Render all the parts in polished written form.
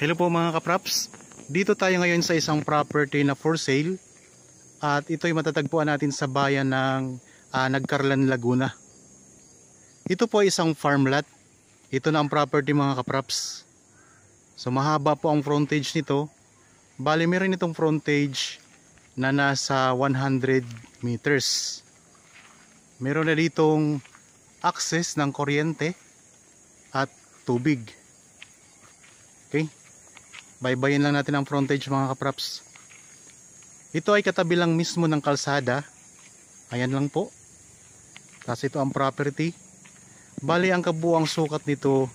Hello po mga kapraps. Dito tayo ngayon sa isang property na for sale. At ito'y matatagpuan natin sa bayan ng Nagcarlan, Laguna. Ito po ay isang farm lot. Ito na ang property mga kapraps. So mahaba po ang frontage nito. Bali meron itong frontage na nasa 100 meters. Meron na ditong access ng kuryente at tubig. Okay. Baybayin lang natin ang frontage mga kapraps. Ito ay katabi lang mismo ng kalsada. Ayan lang po. Tapos ito ang property. Bali ang kabuang sukat nito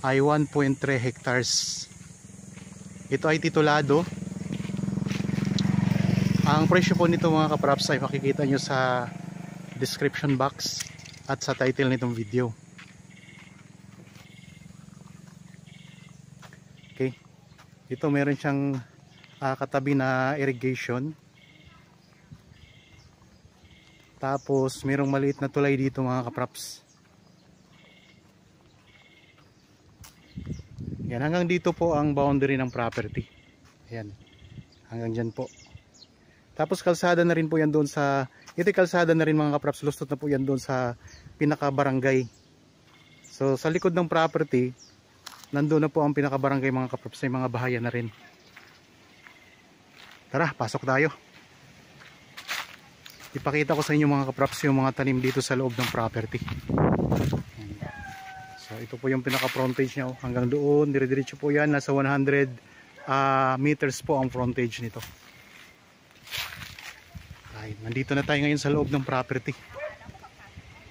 ay 1.3 hectares. Ito ay titulado. Ang presyo po nito mga kapraps ay makikita nyo sa description box at sa title nitong video. Okay. Ito meron siyang katabi na irrigation. Tapos merong maliit na tulay dito mga kapraps. Yan, hanggang dito po ang boundary ng property. Ayan. Hanggang dyan po. Tapos kalsada na rin po yan doon sa, ito kalsada na rin mga kapraps, lustot na po yan doon sa pinaka-barangay. So sa likod ng property, nandoon na po ang pinaka-barangay mga kapraps, ay mga bahayan na rin. Tara, pasok tayo. Ipakita ko sa inyo mga kapraps yung mga tanim dito sa loob ng property. So ito po yung pinaka-frontage niya. Hanggang doon, dire-diretso po yan. Nasa 100 meters po ang frontage nito. Ay, nandito na tayo ngayon sa loob ng property.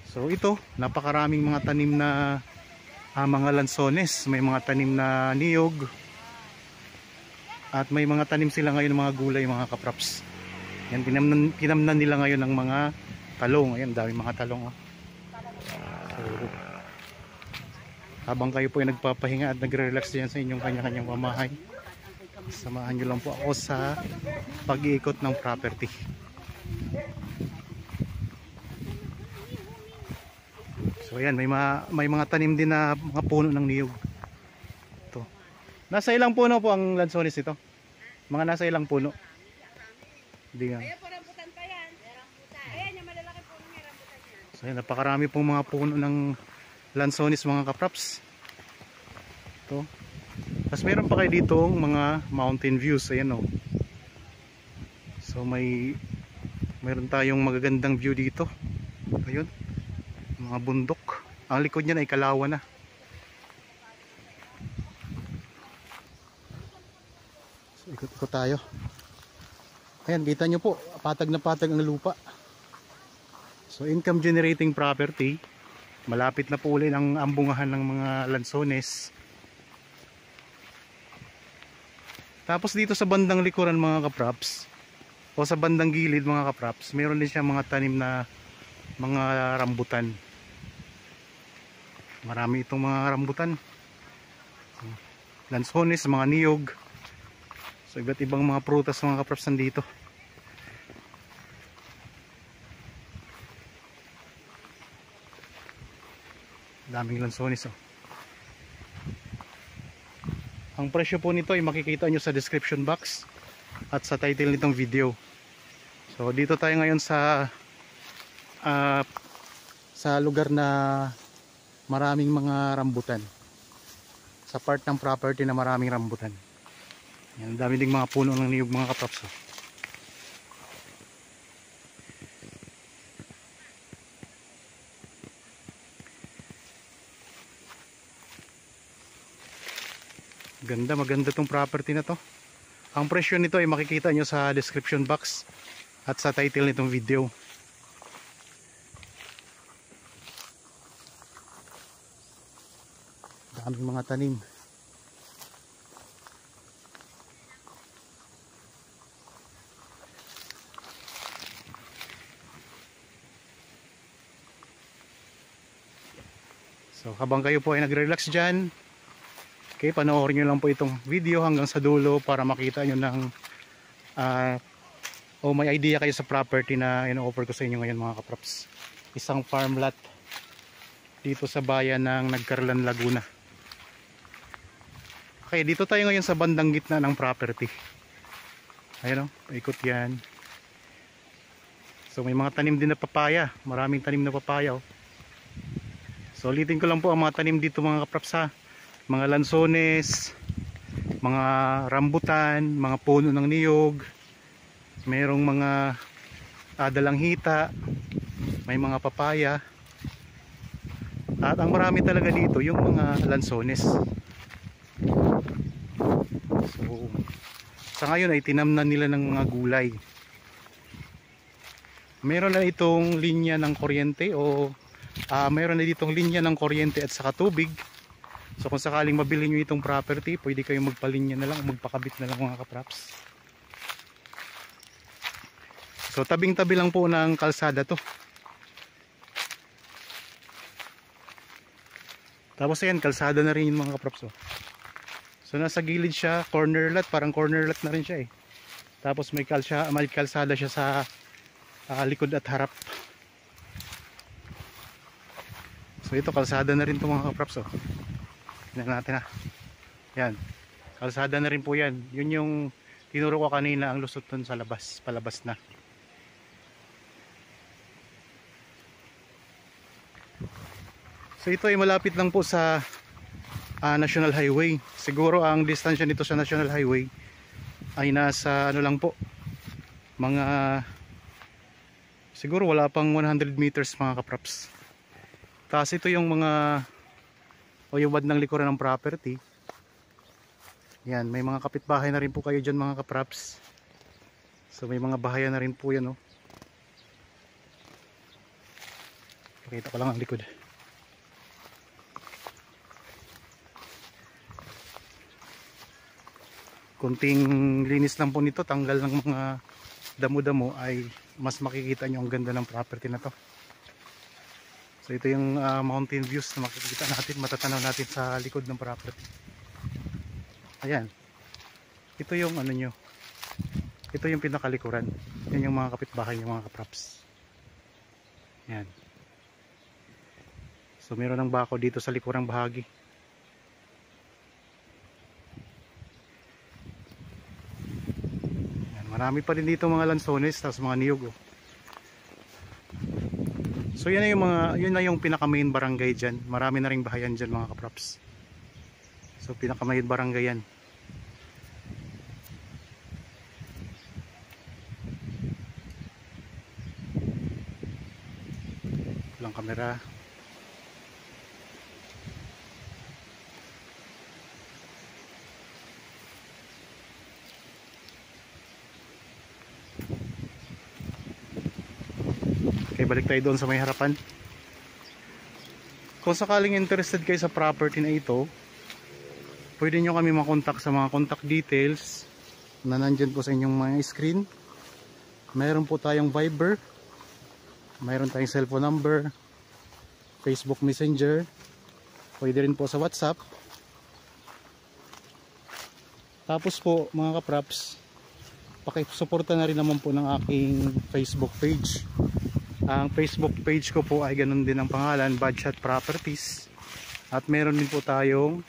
So ito, napakaraming mga tanim na mga lansones. May mga tanim na niyog. At may mga tanim sila ngayon ng mga gulay mga kapraps. Yan, tinamnan nila ngayon ng mga talong. Ayan, daming mga talong. So, habang kayo po ay nagpapahinga at nagre-relax diyan sa inyong kanya-kanyang pamahay, samahan nyo lang po ako sa pag-iikot ng property. So ayan, may mga tanim din na mga puno ng niyog. Ito. Nasa ilang puno po ang lansones ito? Mga nasa ilang puno? Hindi nga. Ayan po, rambutan pa yan. Ayan, yung malalaki puno niya, rambutan yan. So ayan, napakarami pong mga puno ng lansones mga kapraps. Ito. Tapos meron pa kayo dito mga mountain views. Ayan o. So meron tayong magagandang view dito. Ayun. Mga bundok. Ang likod niyan ay Kalawan na. So ikot-ikot tayo. Ayan, kita nyo po, patag na patag ang lupa. So income generating property. Malapit na po ulit ang ambungahan ng mga lansones. Tapos dito sa bandang likuran mga kapraps, o sa bandang gilid mga kapraps, mayroon din siya mga tanim na mga rambutan. Marami itong mga rambutan. Lansones, mga niyog. So iba't ibang mga prutas mga kapraps nandito. Daming lansones oh. Ang presyo po nito ay makikita nyo sa description box at sa title nitong video. So dito tayo ngayon sa lugar na maraming mga rambutan. Sa part ng property na maraming rambutan. Yan, dami ding mga puno ng niyog mga kapraps oh. Maganda tong property na to. Ang presyo nito ay makikita nyo sa description box at sa title nitong video. Daming mga tanim. So habang kayo po ay nagre-relax dyan, okay, panoorin nyo lang po itong video hanggang sa dulo para makita nyo ng may idea kayo sa property na ino-offer ko sa inyo ngayon mga kapraps. Isang farm lot dito sa bayan ng Nagcarlan, Laguna. Okay, dito tayo ngayon sa bandang gitna ng property. Ayun o, ikot yan. So may mga tanim din na papaya. Maraming tanim na papaya oh. So ulitin ko lang po ang mga tanim dito mga kapraps ha. Mga lansones, mga rambutan, mga puno ng niyog, mayroong mga dalanghita, may mga papaya. At ang marami talaga dito yung mga lansones. So sa ngayon ay tinamnan nila ng mga gulay. Meron na itong linya ng kuryente o meron na ditong linya ng kuryente at saka tubig. So kung sakaling mabili nyo itong property, pwede kayong magpalinya na lang o magpakabit na lang mga kapraps. So tabing tabi lang po ng kalsada to. Tapos ayan, kalsada na rin yung mga kapraps oh. So nasa gilid siya, corner lot, parang corner lot na rin siya eh. Tapos may kalsada siya sa likod at harap. So ito, kalsada na rin ito mga kapraps oh. Tignan natin ha. Yan, kalsada na rin po yan. Yun yung tinuro ko kanina, ang lusot dun sa labas, palabas na. So ito ay malapit lang po sa National Highway. Siguro ang distansya nito sa National Highway ay nasa ano lang po, mga siguro wala pang 100 meters mga kapraps. Tapos ito yung mga o yung bandang likuran ng property. Yan, may mga kapitbahay na rin po kayo dyan mga kapraps. So may mga bahayan na rin po yan oh. Pakita ko lang ang likod. Kunting linis lang po nito, tanggal ng mga damo-damo, ay mas makikita nyo ang ganda ng property na to. So ito yung mountain views na makikita natin, matatanaw natin sa likod ng property. Ayan, ito yung ano nyo, ito yung pinakalikuran. Yan yung mga kapitbahay, yung mga kapraps. Ayan. So meron ng bako dito sa likurang bahagi. Marami pa rin dito mga lansones, tapos mga niyog oh. So yun na yung pinaka main barangay dyan. Marami na ring bahayan dyan mga kapraps. So pinaka main barangay yan. Walang kamera. Okay, balik tayo doon sa may harapan. Kung sakaling interested kayo sa property na ito, pwede nyo kami makontak sa mga contact details na nandyan po sa inyong mga screen. Mayroon po tayong Viber, mayroon tayong cellphone number, Facebook Messenger, pwede rin po sa WhatsApp. Tapos po mga kapraps, pakisuporta na rin naman po ng aking Facebook page. Ang Facebook page ko po ay ganun din ang pangalan, Badshot Properties. At meron din po tayong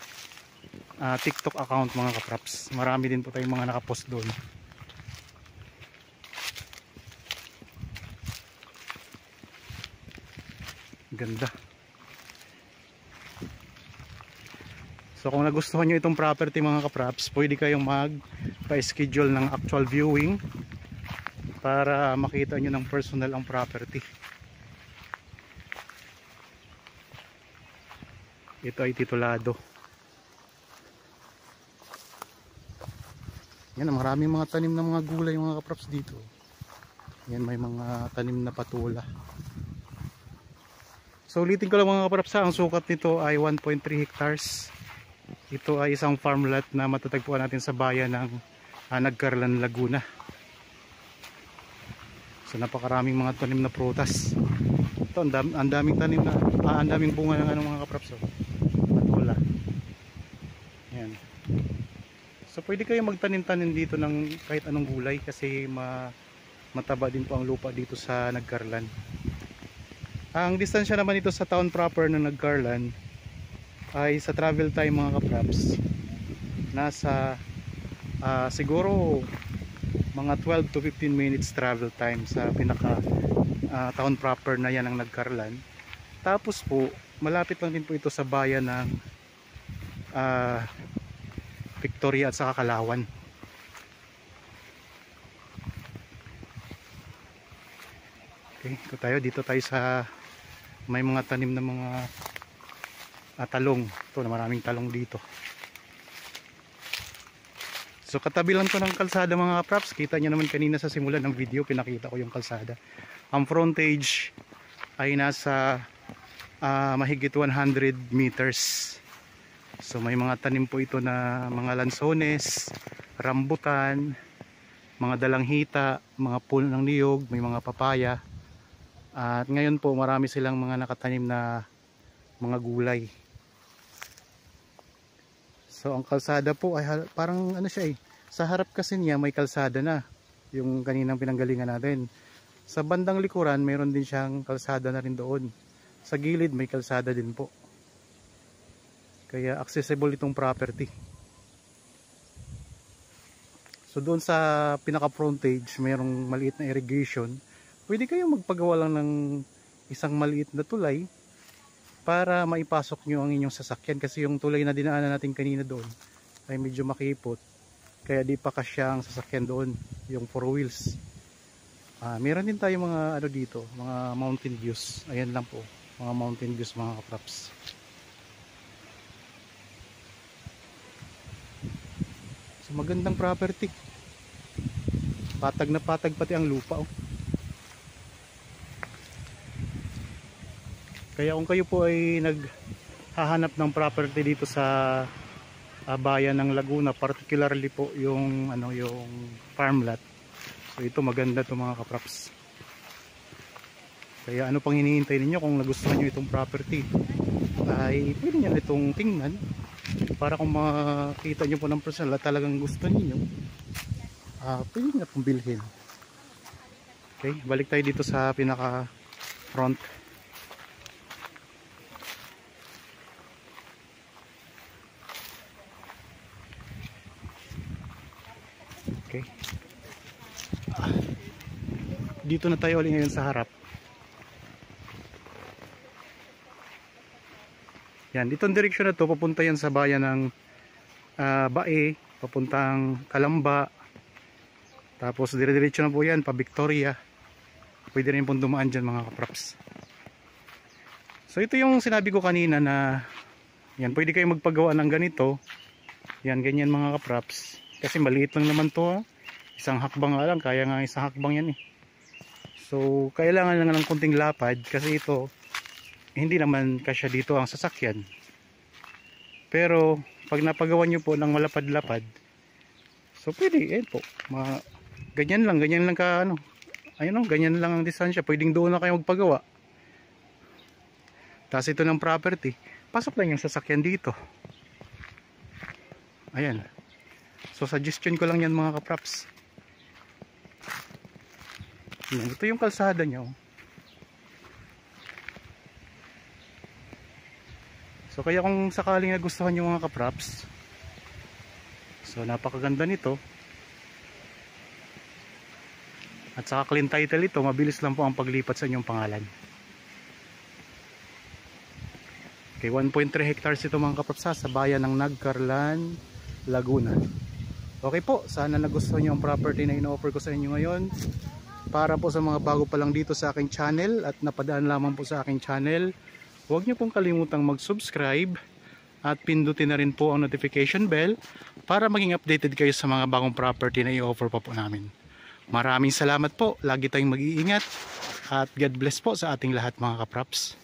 TikTok account mga kapraps. Marami din po tayong mga nakapost doon. Ganda. So kung nagustuhan nyo itong property mga kapraps, pwede kayong magpa-schedule ng actual viewing para makita nyo ng personal ang property. Ito ay titulado. Yan, maraming mga tanim na mga gulay mga kapraps dito. Yan, may mga tanim na patula. So ulitin ko lang mga kapraps, ang sukat nito ay 1.3 hectares. Ito ay isang farm lot na matatagpuan natin sa bayan ng Nagcarlan, Laguna. So napakaraming mga tanim na prutas. Ito ang daming tanim na ang daming bunga ng mga kapraps oh. Patula. Yan. So pwede kayo magtanim-tanim dito ng kahit anong gulay kasi mataba din po ang lupa dito sa Nagcarlan. Ang distansya naman ito sa town proper ng Nagcarlan ay sa travel time mga kapraps, nasa siguro mga 12 to 15 minutes travel time sa pinaka town proper na yan ang Nagcarlan. Tapos po malapit lang din po ito sa bayan ng Victoria at saka Kalawan. Okay, dito tayo sa may mga tanim na mga talong. Ito na maraming talong dito. So katabi lang to ng kalsada mga kapraps. Kita nyo naman kanina sa simula ng video, pinakita ko yung kalsada. Ang frontage ay nasa mahigit 100 meters. So may mga tanim po ito na mga lansones, rambutan, mga dalanghita, mga puno ng niyog, may mga papaya. At ngayon po marami silang mga nakatanim na mga gulay. So ang kalsada po ay parang ano siya sa harap kasi niya may kalsada na, yung kaninang pinanggalingan natin. Sa bandang likuran mayroon din siyang kalsada na rin doon. Sa gilid may kalsada din po. Kaya accessible itong property. So doon sa pinaka frontage mayroong maliit na irrigation. Pwede kayong magpagawa lang ng isang maliit na tulay para maipasok nyo ang inyong sasakyan, kasi yung tulay na dinaanan natin kanina doon ay medyo makipot, kaya di pa kasya ang sasakyan doon, yung 4 wheels. Meron din tayo mga ano dito, mga mountain views. Ayan lang po, mga mountain views mga kapraps. So magandang property, patag na patag pati ang lupa oh. Kaya kung kayo po ay naghahanap ng property dito sa bayan ng Laguna, particularly po yung yung farm lot. So ito maganda to mga kapraps. Kaya ano pang hinihintay ninyo? Kung nagustuhan niyo itong property ay pwede niyo itong tingnan para kung makita niyo po ng personal at talagang gusto niyo, pwede niyo itong bilhin. Okay, balik tayo dito sa pinaka front. Okay. Dito na tayo ulit ngayon sa harap. Yan, ditong direksyon na to papunta yan sa bayan ng Bae, papuntang Kalamba. Tapos dire-diretso na po yan pa Victoria. Pwede rin pong dumaan dyan mga kapraps. So ito yung sinabi ko kanina na yan, pwede kayo magpagawa ng ganito. Yan, ganyan mga kapraps. Kasi maliit lang naman to. Isang hakbang nga lang, kaya nga isang hakbang yan eh. So kailangan lang ng konting lapad kasi ito hindi naman kasya dito ang sasakyan. Pero pag napagawa nyo po ng malapad-lapad, so pwede po ganyan lang ka ayun ganyan lang ang distansya, pwedeng doon na kayo magpagawa. Tapos ito ng property, pasok lang yung sasakyan dito. Ayan. So suggestion ko lang yan mga kapraps. Ito yung kalsada nyo. So kaya kung sakaling nagustuhan nyo mga kapraps, so napakaganda nito. At saka clean title ito, mabilis lang po ang paglipat sa inyong pangalan. Okay, 1.3 hectares ito mga kapraps sa bayan ng Nagcarlan, Laguna. Okay po, sana nagustuhan nyo ang property na ino-offer ko sa inyo ngayon. Para po sa mga bago pa lang dito sa aking channel at napadaan lamang po sa aking channel, huwag nyo pong kalimutang mag-subscribe at pindutin na rin po ang notification bell para maging updated kayo sa mga bagong property na i-offer pa po namin. Maraming salamat po, lagi tayong mag-iingat at God bless po sa ating lahat mga kapraps.